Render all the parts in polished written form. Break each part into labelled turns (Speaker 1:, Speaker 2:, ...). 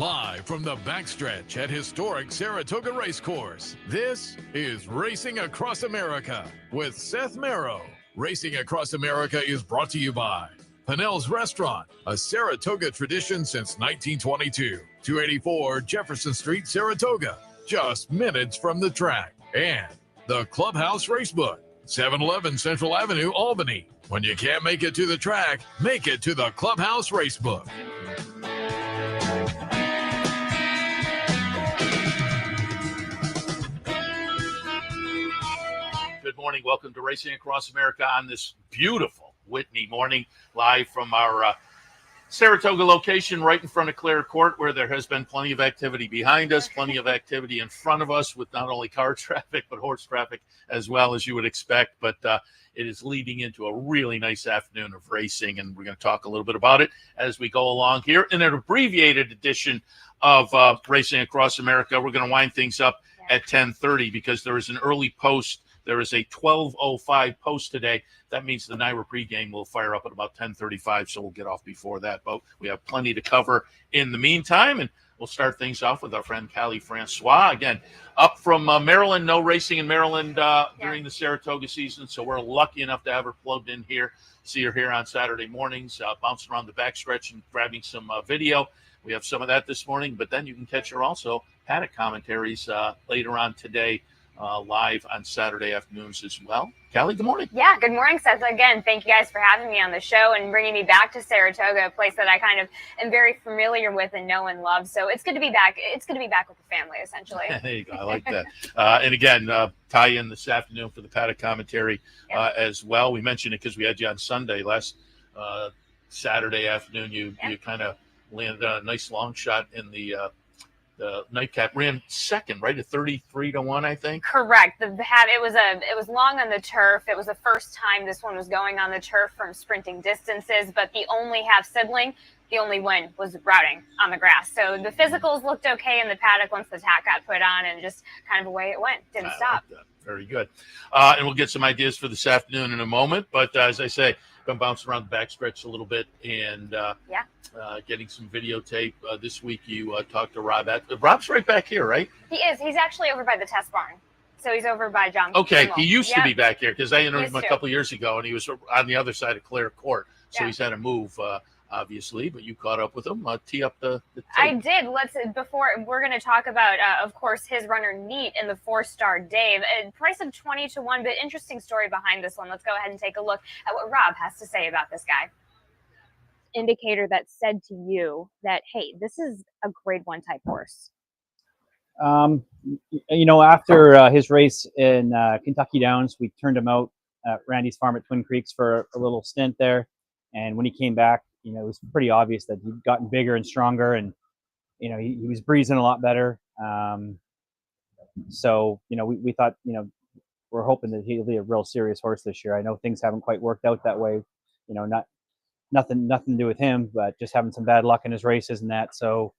Speaker 1: Live from the backstretch at historic Saratoga Racecourse, this is Racing Across America with Seth Merrow. Racing Across America is brought to you by Pinnell's Restaurant, a Saratoga tradition since 1922. 284 Jefferson Street, Saratoga, just minutes from the track. And the Clubhouse Racebook, 711 Central Avenue, Albany. When you can't make it to the track, make it to the Clubhouse Racebook.
Speaker 2: Good morning. Welcome to Racing Across America on this beautiful Whitney morning, live from our Saratoga location right in front of Clare Court, where there has been plenty of activity behind us, plenty of activity in front of us with not only car traffic, but horse traffic as well, as you would expect. But it is leading into a really nice afternoon of racing, and we're going to talk a little bit about it as we go along here. In an abbreviated edition of Racing Across America, we're going to wind things up at 10:30 because there is an early post. There is a 12:05 post today. That means the NYRA pregame will fire up at about 10:35, so we'll get off before that. But we have plenty to cover in the meantime, and we'll start things off with our friend Kali Francois. Again, up from Maryland, no racing in Maryland during the Saratoga season, so we're lucky enough to have her plugged in here, see her here on Saturday mornings, bouncing around the backstretch and grabbing some video. We have some of that this morning, but then you can catch her also paddock commentaries later on today, live on Saturday afternoons as well. Kali, good morning.
Speaker 3: Yeah, good morning, Seth. Again, thank you guys for having me on the show and bringing me back to Saratoga, a place that I kind of am very familiar with and know and love. So it's good to be back. It's good to be back with the family, essentially.
Speaker 2: There you go. I like that. And again, tie in this afternoon for the paddock commentary as well. We mentioned it because we had you on Sunday. Last Saturday afternoon, you kind of landed a nice long shot in the nightcap, ran second, right, at 33-1, I think. Correct.
Speaker 3: It was long on the turf. It was the first time this one was going on the turf from sprinting distances, but the only half sibling, the only win was routing on the grass. So the physicals looked okay in the paddock once the tack got put on, and just kind of away it went. Didn't stop.
Speaker 2: Like that. Very good. And we'll get some ideas for this afternoon in a moment. But as I say, been bouncing around the backstretch a little bit and getting some videotape. This week you talked to Rob. Rob's right back here, right?
Speaker 3: He is. He's actually over by the test barn. So he's over by John.
Speaker 2: Okay, he used to be back here because I interviewed him a couple of years ago, and he was on the other side of Clare Court. So he's had to move, obviously, but you caught up with him. Tee up the tape.
Speaker 3: I did. Before we're going to talk about, of course, his runner Neat and the 4-star Dave. A price of 20-1, but interesting story behind this one. Let's go ahead and take a look at what Rob has to say about this guy. Indicator that said to you that, hey, this is a grade 1 type horse?
Speaker 4: After his race in Kentucky Downs, we turned him out at Randy's farm at Twin Creeks for a little stint there. And when he came back, it was pretty obvious that he'd gotten bigger and stronger, and he was breezing a lot better. So we thought, we're hoping that he'll be a real serious horse this year. I know things haven't quite worked out that way. Nothing to do with him, but just having some bad luck in his races and that. So,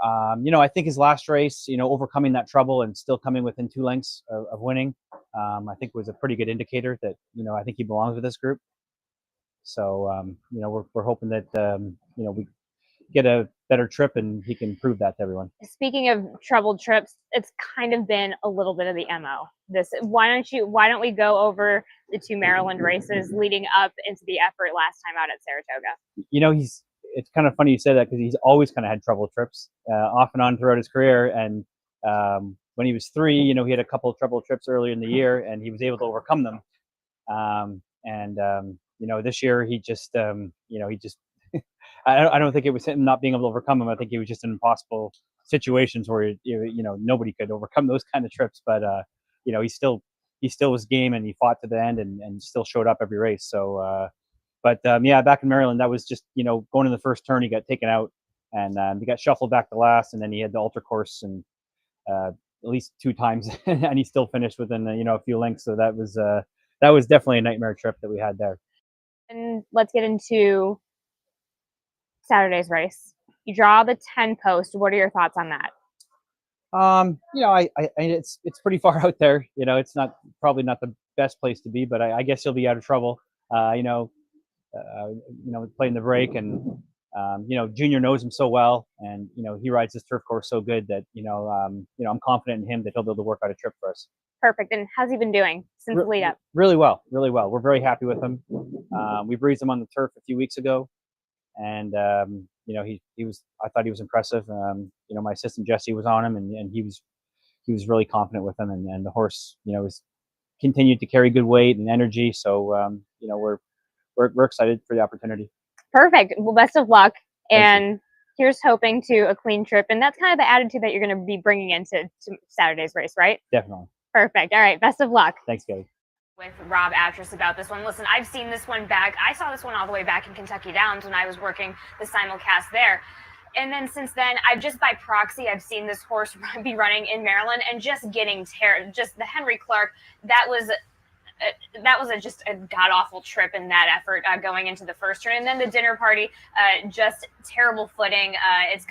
Speaker 4: I think his last race, overcoming that trouble and still coming within 2 lengths of winning, I think was a pretty good indicator that, I think he belongs with this group. So, we're hoping that, we get a better trip and he can prove that to everyone.
Speaker 3: Speaking of troubled trips, it's kind of been a little bit of the MO. Why don't we go over the 2 Maryland races leading up into the effort last time out at Saratoga?
Speaker 4: It's kind of funny you say that because he's always kind of had troubled trips off and on throughout his career. And when he was 3, he had a couple of troubled trips earlier in the year and he was able to overcome them. This year he just, I don't think it was him not being able to overcome them. I think he was just in impossible situations where, nobody could overcome those kind of trips. But, he still was game and he fought to the end and still showed up every race. So, back in Maryland, that was just, going in the first turn, he got taken out and he got shuffled back to last. And then he had the ultra course and at least 2 times and he still finished within, a few lengths. So that was definitely a nightmare trip that we had there.
Speaker 3: And let's get into Saturday's race. You draw the 10 post. What are your thoughts on that?
Speaker 4: It's pretty far out there. It's probably not the best place to be, but I guess you'll be out of trouble. Playing the break and Junior knows him so well, and he rides this turf course so good that I'm confident in him that he'll be able to work out a trip for us.
Speaker 3: Perfect. And how's he been doing since the lead up?
Speaker 4: Really well, really well. We're very happy with him. We breezed him on the turf a few weeks ago, and he was. I thought he was impressive. My assistant Jesse was on him, and he was really confident with him, and the horse was continued to carry good weight and energy. So we're excited for the opportunity.
Speaker 3: Perfect. Well, best of luck, and here's hoping to a clean trip. And that's kind of the attitude that you're going to be bringing into Saturday's race, right?
Speaker 4: Definitely.
Speaker 3: Perfect. All right. Best of luck.
Speaker 4: Thanks, Kelly.
Speaker 3: With Rob Atras about this one. Listen, I've seen this one back. I saw this one all the way back in Kentucky Downs when I was working the simulcast there. And then since then, I've just by proxy, I've seen this horse be running in Maryland and just getting just the Henry Clark. That was just a god-awful trip in that effort going into the first turn. And then the dinner party, just terrible footing. It's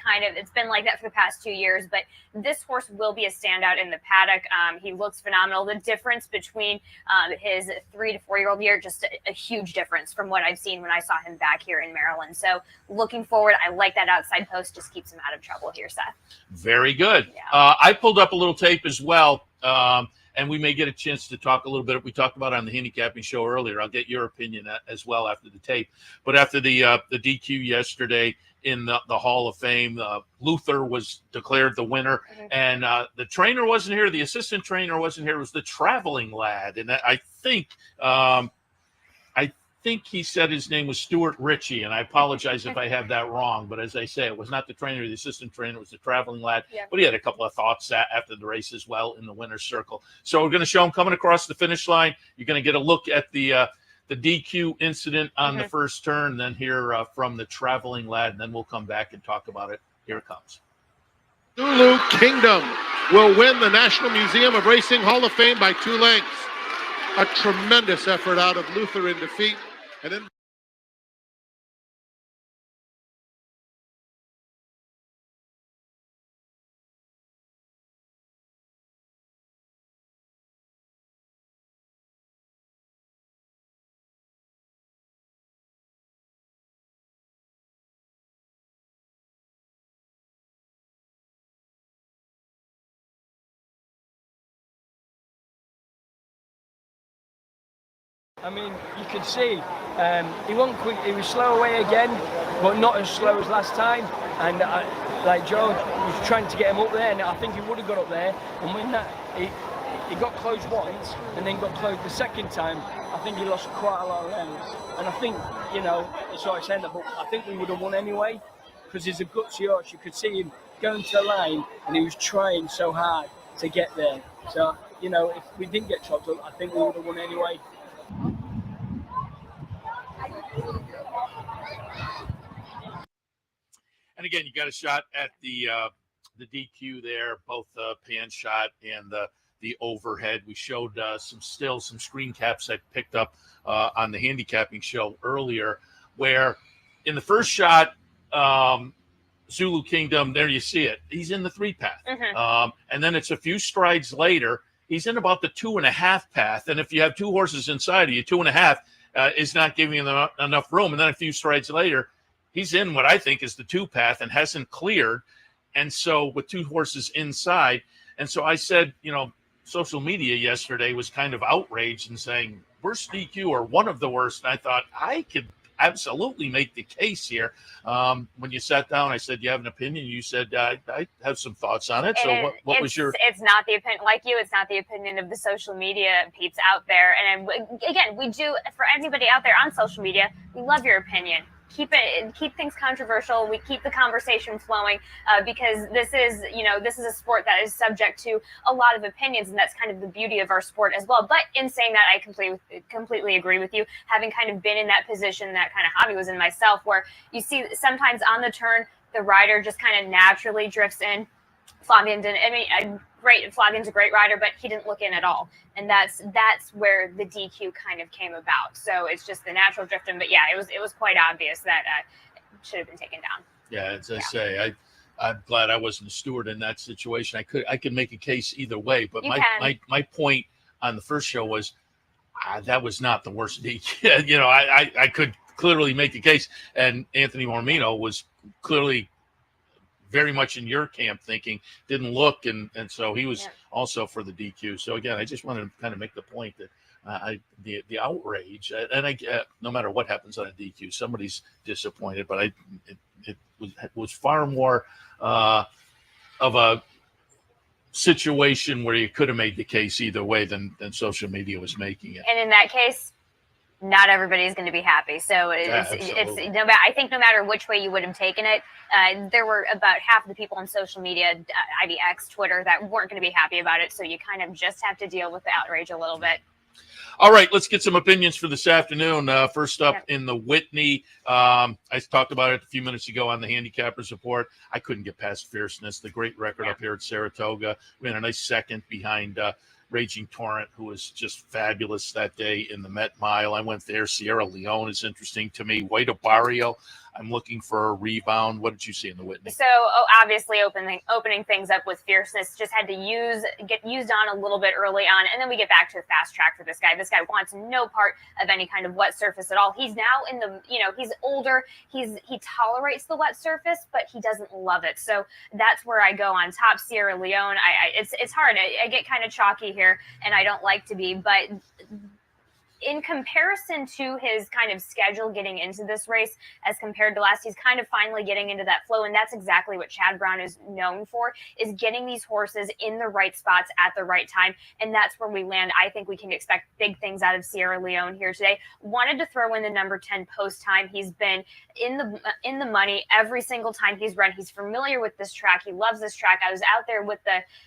Speaker 3: been like that for the past 2 years, but this horse will be a standout in the paddock. He looks phenomenal. The difference between his 3 to 4 year old year, just a huge difference from what I've seen when I saw him back here in Maryland. So looking forward, I like that outside post, just keeps him out of trouble here, Seth.
Speaker 2: Very good.
Speaker 3: Yeah.
Speaker 2: I pulled up a little tape as well. And we may get a chance to talk a little bit. We talked about it on the handicapping show earlier. I'll get your opinion as well after the tape. But after the DQ yesterday in the Hall of Fame, Luther was declared the winner.
Speaker 3: Mm-hmm.
Speaker 2: And the trainer wasn't here. The assistant trainer wasn't here. It was the traveling lad. And I think he said his name was Stuart Ritchie, and I apologize if I have that wrong. But as I say, it was not the trainer, the assistant trainer, it was the traveling lad.
Speaker 3: Yeah.
Speaker 2: But he had a couple of thoughts after the race as well in the winner's circle. So we're going to show him coming across the finish line. You're going to get a look at the DQ incident on the first turn, then hear from the traveling lad, and then we'll come back and talk about it. Here it comes.
Speaker 5: Zulu Kingdom will win the National Museum of Racing Hall of Fame by 2 lengths. A tremendous effort out of Luther in defeat. And then
Speaker 6: I mean, you could see he wasn't quick. He was slow away again, but not as slow as last time. And like Joe was trying to get him up there, and I think he would have got up there. And when that he got close once, and then got close the second time, I think he lost quite a lot of rounds. And I think so I said that, but I think we would have won anyway because he's a gutsy horse. You could see him going to the line, and he was trying so hard to get there. So if we didn't get chopped up, I think we would have won anyway.
Speaker 2: And again, you got a shot at the DQ there, both the pan shot and the overhead. We showed some screen caps I picked up on the handicapping show earlier, where in the first shot, Zulu Kingdom, there you see it. He's in the 3 path.
Speaker 3: Mm-hmm.
Speaker 2: And then it's a few strides later, he's in about the 2.5 path. And if you have 2 horses inside of you, 2.5 is not giving him enough room. And then a few strides later, he's in what I think is the 2 path and hasn't cleared. And so with 2 horses inside. And so I said, social media yesterday was kind of outraged and saying, worst DQ or one of the worst. And I thought I could absolutely make the case here. When you sat down, I said, you have an opinion? You said, I have some thoughts on it. So what was your...
Speaker 3: It's not the opinion, like you, it's not the opinion of the social media peeps out there. And again, we do, for anybody out there on social media, we love your opinion. Keep things controversial. We keep the conversation flowing because this is a sport that is subject to a lot of opinions, and that's kind of the beauty of our sport as well. But in saying that, I completely agree with you. Having kind of been in that position, that kind of hobby was in myself, where you see sometimes on the turn, the rider just kind of naturally drifts in. Flavien didn't. Flavien's a great rider, but he didn't look in at all, and that's where the DQ kind of came about. So it's just the natural drifting. But yeah, it was quite obvious that it should have been taken down.
Speaker 2: Yeah, as I say, I'm glad I wasn't a steward in that situation. I could make a case either way, but my point on the first show was that was not the worst DQ. I could clearly make the case. And Anthony Mormino was clearly very much in your camp thinking, didn't look, and so he was also for the DQ. So again, I just wanted to kind of make the point that the outrage, and I no matter what happens on a DQ, somebody's disappointed, but it was far more of a situation where you could have made the case either way than social media was making it.
Speaker 3: And in that case, not everybody's going to be happy. So it's no matter. I think no matter which way you would have taken it, there were about half of the people on social media, IBX, Twitter, that weren't going to be happy about it. So you kind of just have to deal with the outrage a little bit.
Speaker 2: All right, let's get some opinions for this afternoon. First up in the Whitney, I talked about it a few minutes ago on the Handicappers Report. I couldn't get past Fierceness, the great record up here at Saratoga. We had a nice second behind Raging Torrent, who was just fabulous that day in the Met Mile. I went there. Sierra Leone is interesting to me. White Barrio, I'm looking for a rebound. What did you see in the Whitney?
Speaker 3: So obviously opening things up with Fierceness, just had to get used on a little bit early on, and then we get back to a fast track for this guy. This guy wants no part of any kind of wet surface at all. He's now in the, he's older. He tolerates the wet surface, but he doesn't love it. So that's where I go on top. Sierra Leone, it's hard. I get kind of chalky here, and I don't like to be, but in comparison to his kind of schedule getting into this race as compared to last, he's kind of finally getting into that flow. And that's exactly what Chad Brown is known for, is getting these horses in the right spots at the right time. And that's where we land. I think we can expect big things out of Sierra Leone here today. Wanted to throw in the number 10 post time. He's been in the money every single time he's run. He's familiar with this track. He loves this track. I was out there with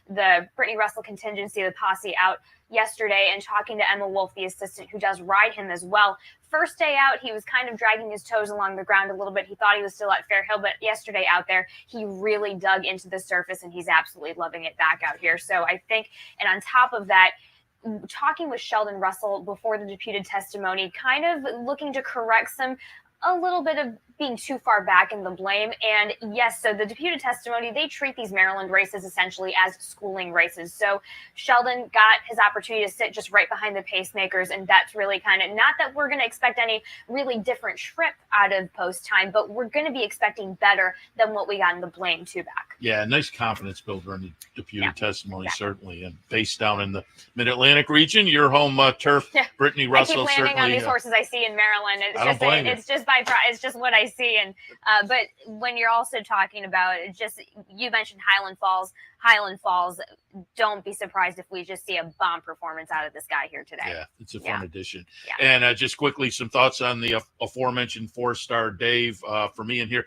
Speaker 3: the Brittany Russell contingency, the posse out yesterday, and talking to Emma Wolf, the assistant who does ride him as well. First day out, he was kind of dragging his toes along the ground a little bit. He thought he was still at Fairhill, but yesterday out there, he really dug into the surface, and he's absolutely loving it back out here. So I think, and on top of that, talking with Sheldon Russell before the deputed testimony, kind of looking to correct a little bit of being too far back in the blame. And yes, so the deputed testimony, they treat these Maryland races essentially as schooling races. So Sheldon got his opportunity to sit just right behind the pacemakers, and that's really kind of, not that we're going to expect any really different trip out of post time, but we're going to be expecting better than what we got in the blame two back.
Speaker 2: Yeah, nice confidence builder in the deputed testimony, certainly. And based down in the Mid-Atlantic region, your home turf, Brittany Russell.
Speaker 3: I keep landing on these horses I see in Maryland. It's just what I see. And but when you're also talking about it, just, you mentioned Highland Falls, don't be surprised if we just see a bomb performance out of this guy here today.
Speaker 2: Yeah, it's a fun addition. Yeah. And just quickly, some thoughts on the aforementioned 4-star Dave for me in here.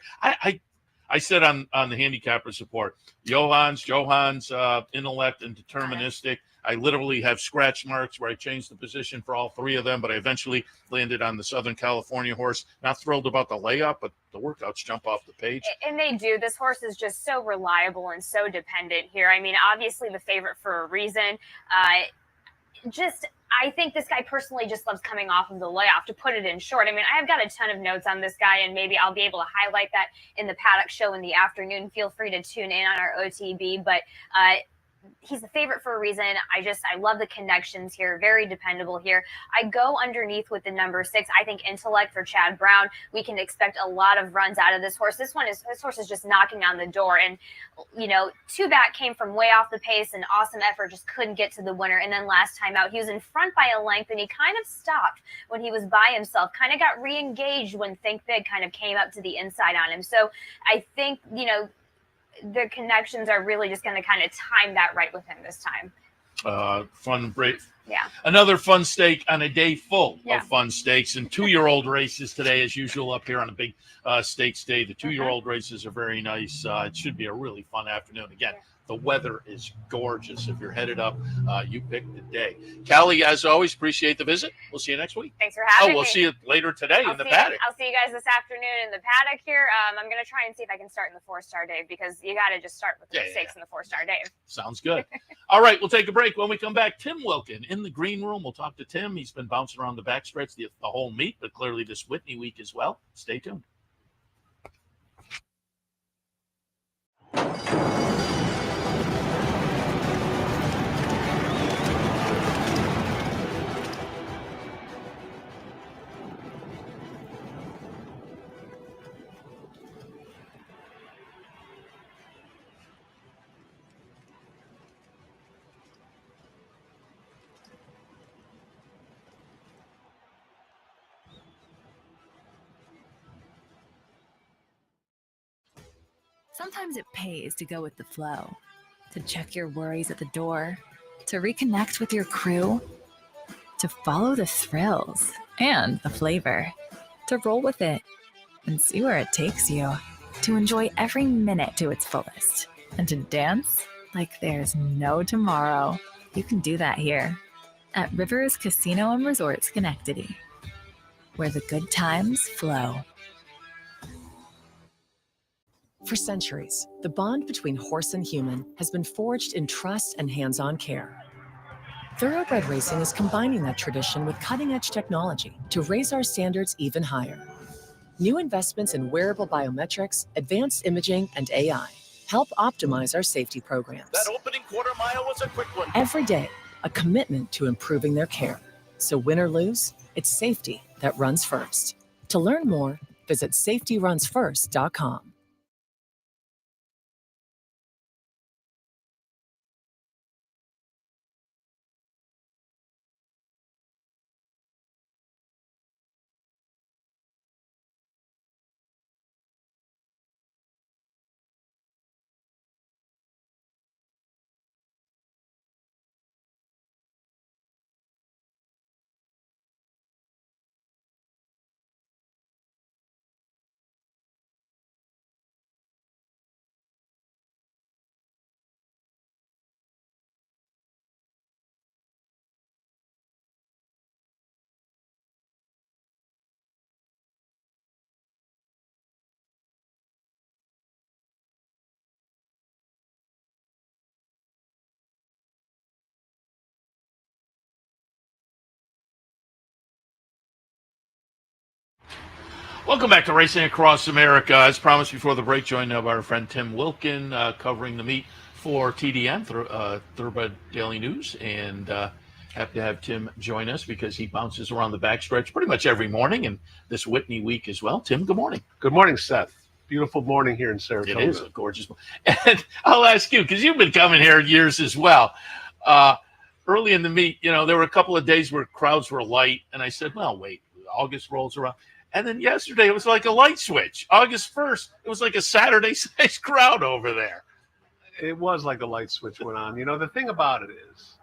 Speaker 2: I said on the Handicappers Report, Johan's intellect and deterministic. I literally have scratch marks where I changed the position for all three of them, but I eventually landed on the Southern California horse. Not thrilled about the layup, but the workouts jump off the page.
Speaker 3: And they do. This horse is just so reliable and so dependent here. I mean, obviously the favorite for a reason. I think this guy personally just loves coming off of the layoff, to put it in short. I mean, I've got a ton of notes on this guy, and maybe I'll be able to highlight that in the Paddock Show in the afternoon. Feel free to tune in on our OTB, but he's the favorite for a reason. I love the connections here. Very dependable here. I go underneath with the number 6. I think intellect for Chad Brown. We can expect a lot of runs out of this horse. This horse is just knocking on the door. And, two back came from way off the pace, and awesome effort, just couldn't get to the winner. And then last time out, he was in front by a length, and he kind of stopped when he was by himself, kind of got re-engaged when Think Big kind of came up to the inside on him. So I think, the connections are really just going to kind of time that right with him this time.
Speaker 2: Fun break.
Speaker 3: Yeah.
Speaker 2: Another fun stake on a day full of fun stakes, and 2-year-old races today, as usual, up here on a big stakes day. The 2-year-old races are very nice. It should be a really fun afternoon. Again, the weather is gorgeous. If you're headed up, you pick the day. Kali, as always, appreciate the visit. We'll see you next week.
Speaker 3: Thanks for having me.
Speaker 2: We'll see you later today in the paddock.
Speaker 3: I'll see you guys this afternoon in the paddock here. I'm going to try and see if I can start in the 4-star Dave, because you got to just start with the mistakes in the 4-star Dave.
Speaker 2: Sounds good. All right, we'll take a break. When we come back, Tim Wilkin in the green room. We'll talk to Tim. He's been bouncing around the backstretch the whole meet, but clearly this Whitney week as well. Stay tuned.
Speaker 7: Sometimes it pays to go with the flow, to check your worries at the door, to reconnect with your crew, to follow the thrills and the flavor, to roll with it and see where it takes you, to enjoy every minute to its fullest, and to dance like there's no tomorrow. You can do that here at Rivers Casino and Resort Schenectady, where the good times flow.
Speaker 8: For centuries, the bond between horse and human has been forged in trust and hands-on care. Thoroughbred racing is combining that tradition with cutting-edge technology to raise our standards even higher. New investments in wearable biometrics, advanced imaging, and AI help optimize our safety programs.
Speaker 2: That opening quarter mile was a quick one.
Speaker 8: Every day, a commitment to improving their care. So win or lose, it's safety that runs first. To learn more, visit safetyrunsfirst.com.
Speaker 2: Welcome back to Racing Across America. As promised before the break, joined by our friend Tim Wilkin, covering the meet for TDN, Thoroughbred Daily News, and happy to have Tim join us because he bounces around the backstretch pretty much every morning, and this Whitney week as well. Tim, good morning.
Speaker 5: Good morning, Seth. Beautiful morning here in Saratoga.
Speaker 2: It is a gorgeous morning. And I'll ask you, because you've been coming here years as well. Early in the meet, there were a couple of days where crowds were light, and I said, well, wait, August rolls around. And then yesterday, it was like a light switch. August 1st, it was like a Saturday-sized crowd over there.
Speaker 5: It was like a light switch went on. The thing about it is,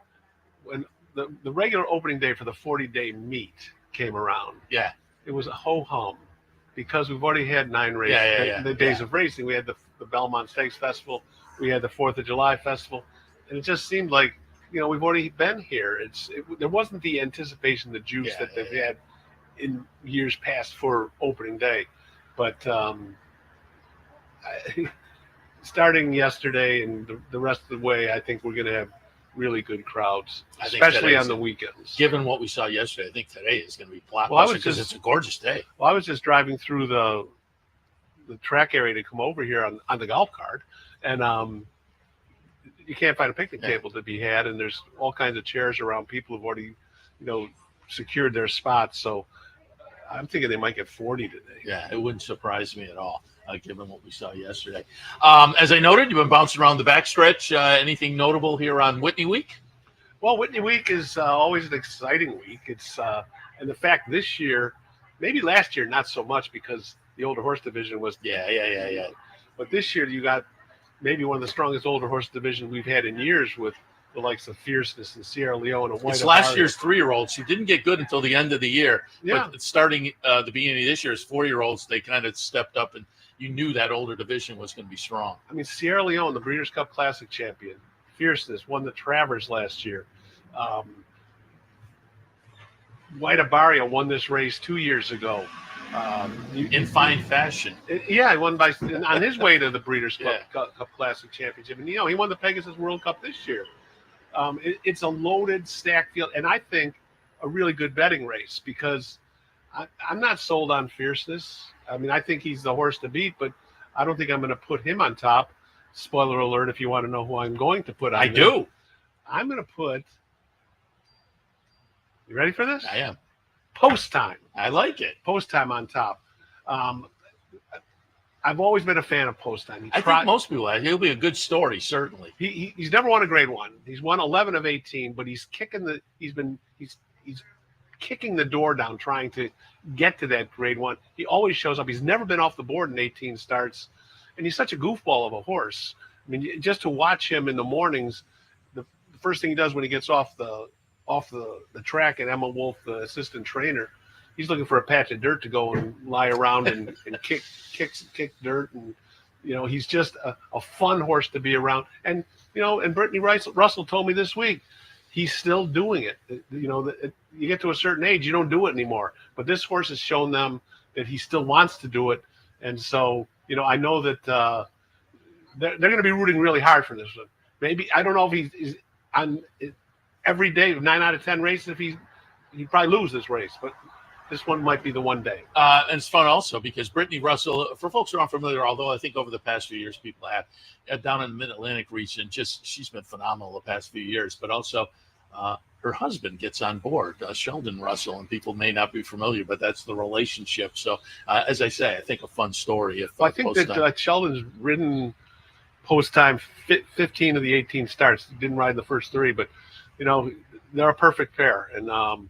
Speaker 5: when the regular opening day for the 40-day meet came around,
Speaker 2: yeah,
Speaker 5: it was a ho-hum because we've already had 9 races. The days of racing. We had the Belmont Stakes Festival. We had the 4th of July Festival. And it just seemed like, we've already been here. There wasn't the anticipation, the juice that they've had in years past for opening day. But starting yesterday and the rest of the way, I think we're going to have really good crowds, especially on the weekends.
Speaker 2: Given what we saw yesterday, I think today is going to be blockbuster because it's a gorgeous day.
Speaker 5: Well, I was just driving through the track area to come over here on the golf cart, and you can't find a picnic table to be had, and there's all kinds of chairs around. People have already, secured their spots, so I'm thinking they might get 40 today.
Speaker 2: Yeah, it wouldn't surprise me at all, given what we saw yesterday. As I noted, you've been bouncing around the backstretch. Anything notable here on Whitney Week?
Speaker 5: Well, Whitney Week is always an exciting week. It's and the fact this year, maybe last year not so much because the older horse division was But this year you got maybe one of the strongest older horse divisions we've had in years with the likes of Fierceness and Sierra Leone and White.
Speaker 2: It's last year's 3-year-olds who didn't get good until the end of the year.
Speaker 5: Yeah.
Speaker 2: But starting the beginning of this year's 4-year-olds, they kind of stepped up, and you knew that older division was going to be strong.
Speaker 5: I mean, Sierra Leone, the Breeders' Cup Classic champion, Fierceness won the Travers last year. White Abaria won this race 2 years ago.
Speaker 2: In fine fashion.
Speaker 5: He won on his way to the Breeders' Cup Classic Championship. And, he won the Pegasus World Cup this year. It's a loaded, stacked field, and I think a really good betting race because I'm not sold on Fierceness. I mean, I think he's the horse to beat, but I don't think I'm going to put him on top. Spoiler alert, if you want to know who I'm going to put on.
Speaker 2: I do.
Speaker 5: I'm going to put – you ready for this?
Speaker 2: I am.
Speaker 5: Post Time.
Speaker 2: I like it.
Speaker 5: Post Time on top. I've always been a fan of Post Time.
Speaker 2: I think most people have. He'll be a good story, certainly.
Speaker 5: He's never won a Grade 1. He's won 11 of 18, but he's kicking the door down trying to get to that Grade 1. He always shows up. He's never been off the board in 18 starts. and he's such a goofball of a horse. I mean, just to watch him in the mornings, the first thing he does when he gets off the track, and Emma Wolf, the assistant trainer, he's looking for a patch of dirt to go and lie around and kick dirt. And, he's just a fun horse to be around. And, and Brittany Russell told me this week, he's still doing it. You get to a certain age, you don't do it anymore. But this horse has shown them that he still wants to do it. And so, I know that they're going to be rooting really hard for this one. Maybe, I don't know if he's on every day, 9 out of 10 races, if he'd probably lose this race. But this one might be the one day.
Speaker 2: And it's fun also because Brittany Russell, for folks who aren't familiar, although I think over the past few years people have, down in the Mid-Atlantic region, she's been phenomenal the past few years. But also her husband gets on board, Sheldon Russell, and people may not be familiar, but that's the relationship. So as I say, I think a fun story.
Speaker 5: I think that Sheldon's ridden post-time 15 of the 18 starts. He didn't ride the first 3, but, they're a perfect pair. And, I'll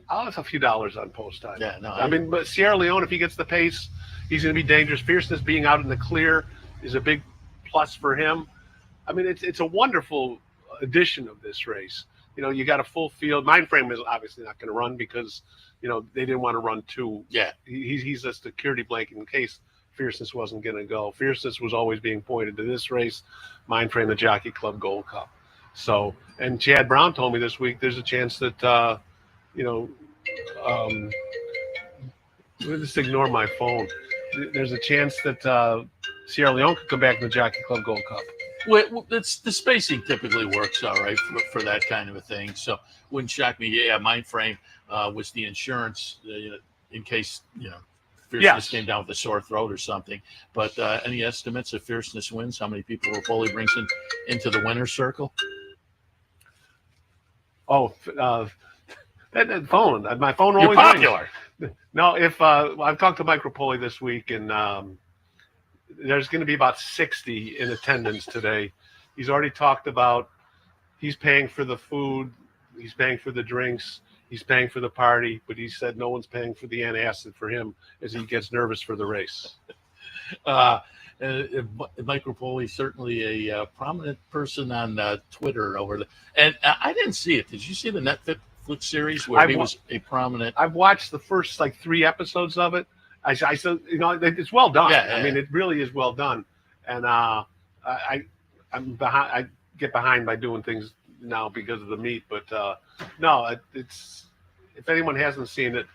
Speaker 5: have a few dollars on post time.
Speaker 2: Yeah, no.
Speaker 5: I mean, but Sierra Leone, if he gets the pace, he's going to be dangerous. Fierceness being out in the clear is a big plus for him. I mean, it's a wonderful addition of this race. You got a full field. Mindframe is obviously not going to run because, they didn't want to run 2.
Speaker 2: Yeah.
Speaker 5: He's a security blanket in case Fierceness wasn't going to go. Fierceness was always being pointed to this race, Mindframe, the Jockey Club Gold Cup. So, and Chad Brown told me this week there's a chance that, just ignore my phone. There's a chance that Sierra Leone could come back in the Jockey Club Gold Cup.
Speaker 2: Well, the spacing typically works all right for that kind of a thing. So wouldn't shock me. Yeah, Mindframe was the insurance in case, Fierceness came down with a sore throat or something. But any estimates if Fierceness wins? How many people Rapoli brings into the winner's circle?
Speaker 5: Oh, that phone. My phone
Speaker 2: You're
Speaker 5: always
Speaker 2: popular.
Speaker 5: rings. No, if I've talked to Mike Rapoli this week, and there's going to be about 60 in attendance today. He's already talked about he's paying for the food, he's paying for the drinks, he's paying for the party, but he said no one's paying for the antacid for him as he gets nervous for the race.
Speaker 2: Mike Rapoli, certainly a prominent person on Twitter and I didn't see it. Did you see the Netflix series where he was a prominent?
Speaker 5: I've watched the first 3 episodes of it. I said, it's well done.
Speaker 2: Yeah.
Speaker 5: I mean, it really is well done. And I'm behind. I get behind by doing things now because of the meat. But no, it's if anyone hasn't seen it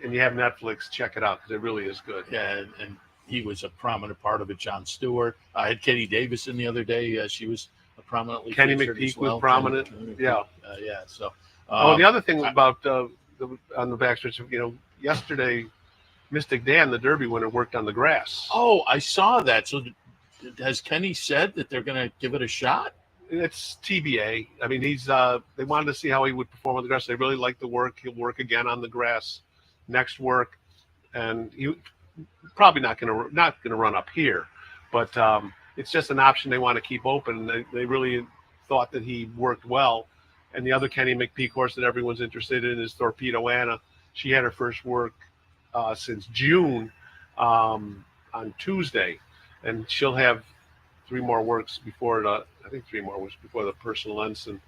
Speaker 5: and you have Netflix, check it out because it really is good.
Speaker 2: Yeah, and he was a prominent part of it. John Stewart. I had Katie Davison the other day. She was a prominently
Speaker 5: Kenny
Speaker 2: featured
Speaker 5: McPeak
Speaker 2: as well.
Speaker 5: was prominent. Yeah.
Speaker 2: Yeah. So.
Speaker 5: The other thing about on the backstretch, yesterday, Mystic Dan, the Derby winner, worked on the grass.
Speaker 2: Oh, I saw that. So has Kenny said that they're going to give it a shot?
Speaker 5: It's TBA. I mean, they wanted to see how he would perform on the grass. They really like the work. He'll work again on the grass next work, and he probably not going to run up here, but it's just an option they want to keep open. They really thought that he worked well. And the other Kenny McPeak horse that everyone's interested in is Torpedo Anna. She had her first work since June on Tuesday, and she'll have 3 more works before the personal ensign.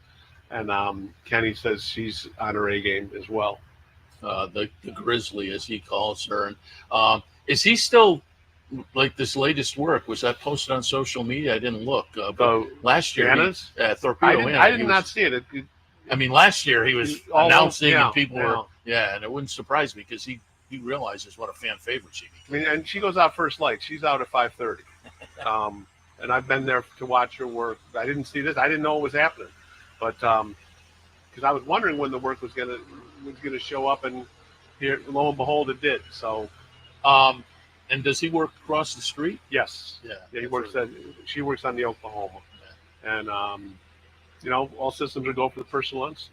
Speaker 5: And Kenny says she's on her A game as well.
Speaker 2: The Grizzly, as he calls her. And is he still like this latest work? Was that posted on social media? I didn't look. But last year, Torpedo Anna,
Speaker 5: I did not see it.
Speaker 2: I mean, last year he was announcing, and people were, and it wouldn't surprise me because he realizes what a fan favorite she became.
Speaker 5: I mean, and she goes out first light. She's out at 5:30. And I've been there to watch her work. I didn't see this. I didn't know it was happening, but because I was wondering when the work was gonna show up, and here, lo and behold, it did. So,
Speaker 2: and does he work across the street?
Speaker 5: Yes.
Speaker 2: Yeah.
Speaker 5: He works she works on the Oklahoma, and all systems are go for the personal lens.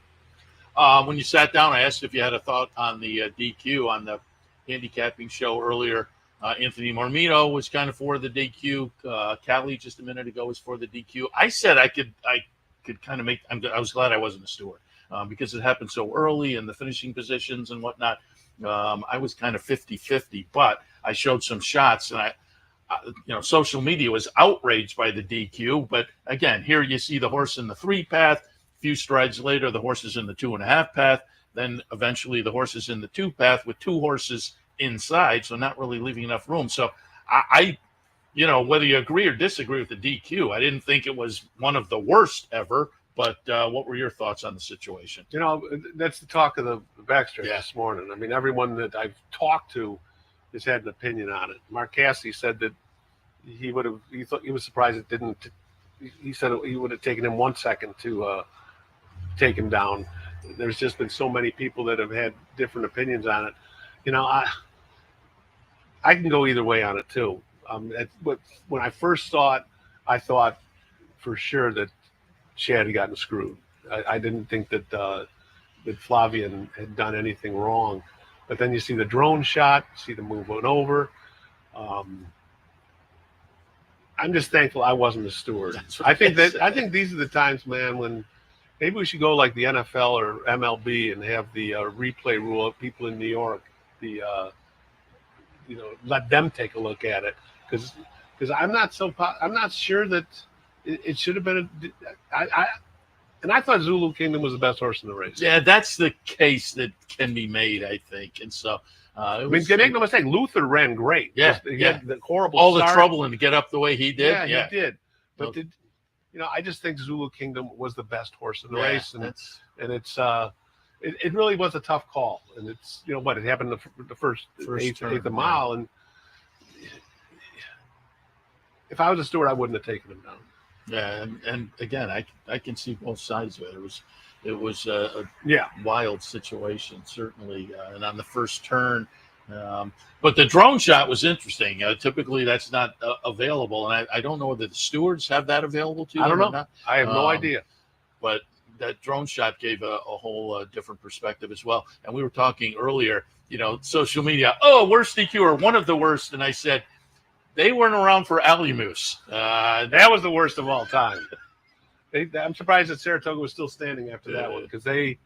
Speaker 2: When you sat down, I asked if you had a thought on the DQ on the handicapping show earlier. Anthony Mormino was kind of for the DQ. Kali just a minute ago was for the DQ. I said I could kind of make. I was glad I wasn't a steward because it happened so early in the finishing positions and whatnot. I was kind of 50-50, but I showed some shots, and social media was outraged by the DQ. But again, here you see the horse in the 3 path. A few strides later, the horse is in the 2.5 path. Then eventually the horse is in the 2 path with 2 horses inside, so not really leaving enough room. So I whether you agree or disagree with the DQ, I didn't think it was one of the worst ever. But what were your thoughts on the situation?
Speaker 5: That's the talk of the backstretch this morning. I mean, everyone that I've talked to has had an opinion on it. Mark Cassidy said that he was surprised it didn't. He said he would have taken him 1 second to take him down. There's just been so many people that have had different opinions on it. I can go either way on it too. When I first saw it, I thought for sure that Chad had gotten screwed. I didn't think that Flavian had done anything wrong. But then you see the drone shot, see the movement over. I'm just thankful I wasn't the steward. I think these are the times, man, when maybe we should go like the NFL or MLB and have the replay rule of people in New York. Let them take a look at it because I'm not sure that it should have been. I thought Zulu Kingdom was the best horse in the race.
Speaker 2: Yeah, that's the case that can be made, I think. And so,
Speaker 5: make no mistake, Luther ran great.
Speaker 2: Yeah,
Speaker 5: he had the horrible
Speaker 2: all
Speaker 5: start.
Speaker 2: the trouble and to get up the way he did.
Speaker 5: Yeah, he did. But I just think Zulu Kingdom was the best horse in the race, and it really was a tough call. And it's it happened the first eighth of mile, and if I was a steward, I wouldn't have taken him down.
Speaker 2: Yeah, and again, I can see both sides of it. It was a wild situation, certainly, and on the first turn. But the drone shot was interesting. Typically, that's not available, and I don't know whether the stewards have that available to you.
Speaker 5: I don't know.
Speaker 2: Or not.
Speaker 5: I have no idea.
Speaker 2: But that drone shot gave a whole different perspective as well. And we were talking earlier, social media. Oh, worst DQ or one of the worst, and I said. They weren't around for Alley Moose.
Speaker 5: That was the worst of all time. I'm surprised that Saratoga was still standing after that one because I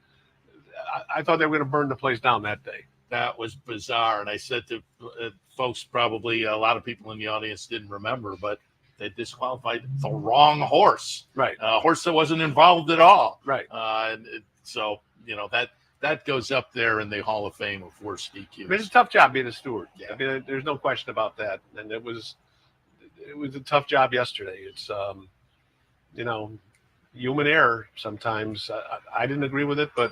Speaker 5: thought they were going to burn the place down that day.
Speaker 2: That was bizarre. And I said to folks, probably a lot of people in the audience didn't remember, but they disqualified the wrong horse.
Speaker 5: Right.
Speaker 2: A horse that wasn't involved at all.
Speaker 5: Right.
Speaker 2: So, that goes up there in the Hall of Fame of worst DQs.
Speaker 5: It's a tough job being a steward.
Speaker 2: Yeah.
Speaker 5: I mean, there's no question about that. And it was a tough job yesterday. It's, human error sometimes. I didn't agree with it, but.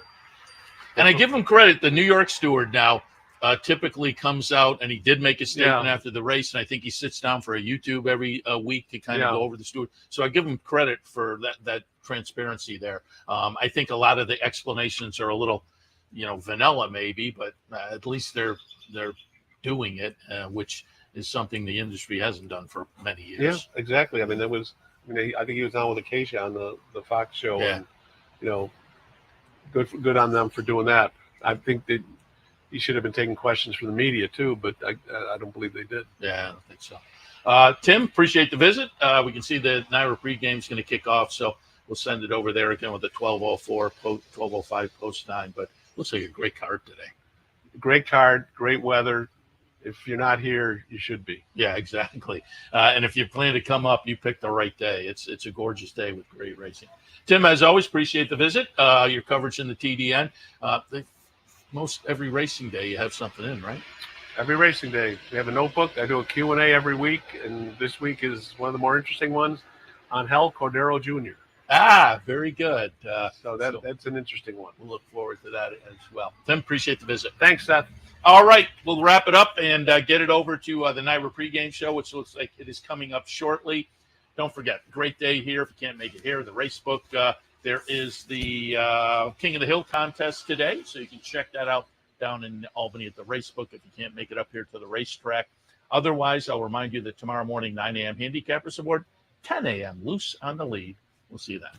Speaker 2: And I give him credit. The New York steward now typically comes out, and he did make a statement after the race, and I think he sits down for a YouTube every week to kind of go over the steward. So I give him credit for that transparency there. I think a lot of the explanations are a little vanilla maybe, but at least they're doing it, which is something the industry hasn't done for many years.
Speaker 5: Yeah, exactly. I mean, I think he was on with Acacia on the Fox show, and good on them for doing that. I think that he should have been taking questions from the media too, but I don't believe they did.
Speaker 2: Yeah, I don't think so. Tim, appreciate the visit. We can see the NYRA pregame is going to kick off, so we'll send it over there again with the 12:04, 12:05 post time. But looks like a great card today.
Speaker 5: Great card, great weather. If you're not here, you should be.
Speaker 2: Yeah, exactly. And if you plan to come up, you picked the right day. It's a gorgeous day with great racing. Tim, as always, appreciate the visit. Your coverage in the TDN. Most every racing day you have something in, right?
Speaker 5: Every racing day. We have a notebook. I do a Q&A every week, and this week is one of the more interesting ones on Hal Cordero Jr.
Speaker 2: Very good.
Speaker 5: So that's an interesting one.
Speaker 2: We'll look forward to that as well. Tim, appreciate the visit.
Speaker 5: Thanks, Seth.
Speaker 2: All right, we'll wrap it up and get it over to the NYRA pregame show, which looks like it is coming up shortly. Don't forget, great day here. If you can't make it here, the Racebook. There is the King of the Hill contest today, so you can check that out down in Albany at the Racebook if you can't make it up here to the racetrack. Otherwise, I'll remind you that tomorrow morning, 9 a.m. Handicappers Award, 10 a.m. Loose on the Lead. We'll see you then.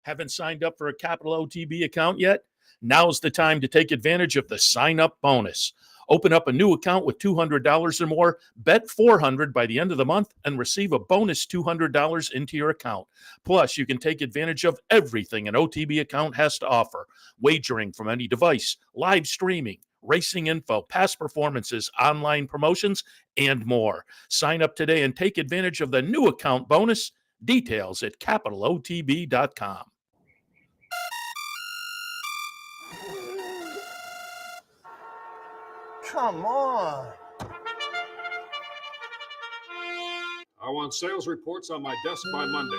Speaker 2: Haven't signed up for a Capital OTB account yet? Now's the time to take advantage of the sign-up bonus. Open up a new account with $200 or more, bet $400 by the end of the month, and receive a bonus $200 into your account. Plus, you can take advantage of everything an OTB account has to offer. Wagering from any device, live streaming, racing info, past performances, online promotions, and more. Sign up today and take advantage of the new account bonus. Details at capitalotb.com.
Speaker 9: Come on.
Speaker 10: I want sales reports on my desk by Monday.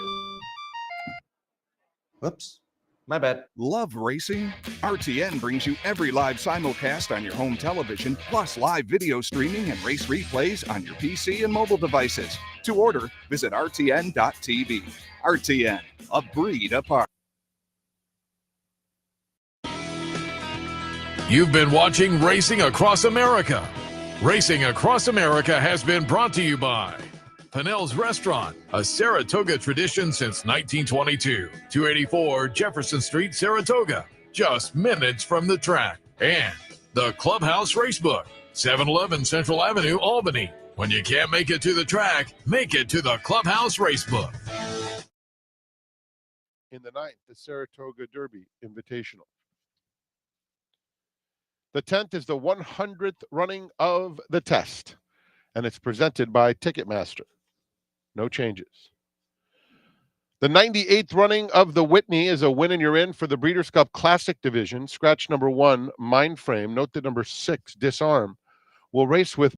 Speaker 9: Whoops. My bad.
Speaker 11: Love racing? RTN brings you every live simulcast on your home television, plus live video streaming and race replays on your PC and mobile devices. To order, visit rtn.tv. RTN, a breed apart.
Speaker 1: You've been watching Racing Across America. Racing Across America has been brought to you by Pinnell's Restaurant, a Saratoga tradition since 1922. 284 Jefferson Street, Saratoga, just minutes from the track. And the Clubhouse Racebook, 711 Central Avenue, Albany. When you can't make it to the track, make it to the Clubhouse Racebook.
Speaker 12: In the 9th, the Saratoga Derby Invitational. The 10th is the 100th running of the test, and it's presented by Ticketmaster. No changes. The 98th running of the Whitney is a win and you're in for the Breeders' Cup Classic Division. Scratch number 1, Mindframe. Note that number 6, Disarm, will race with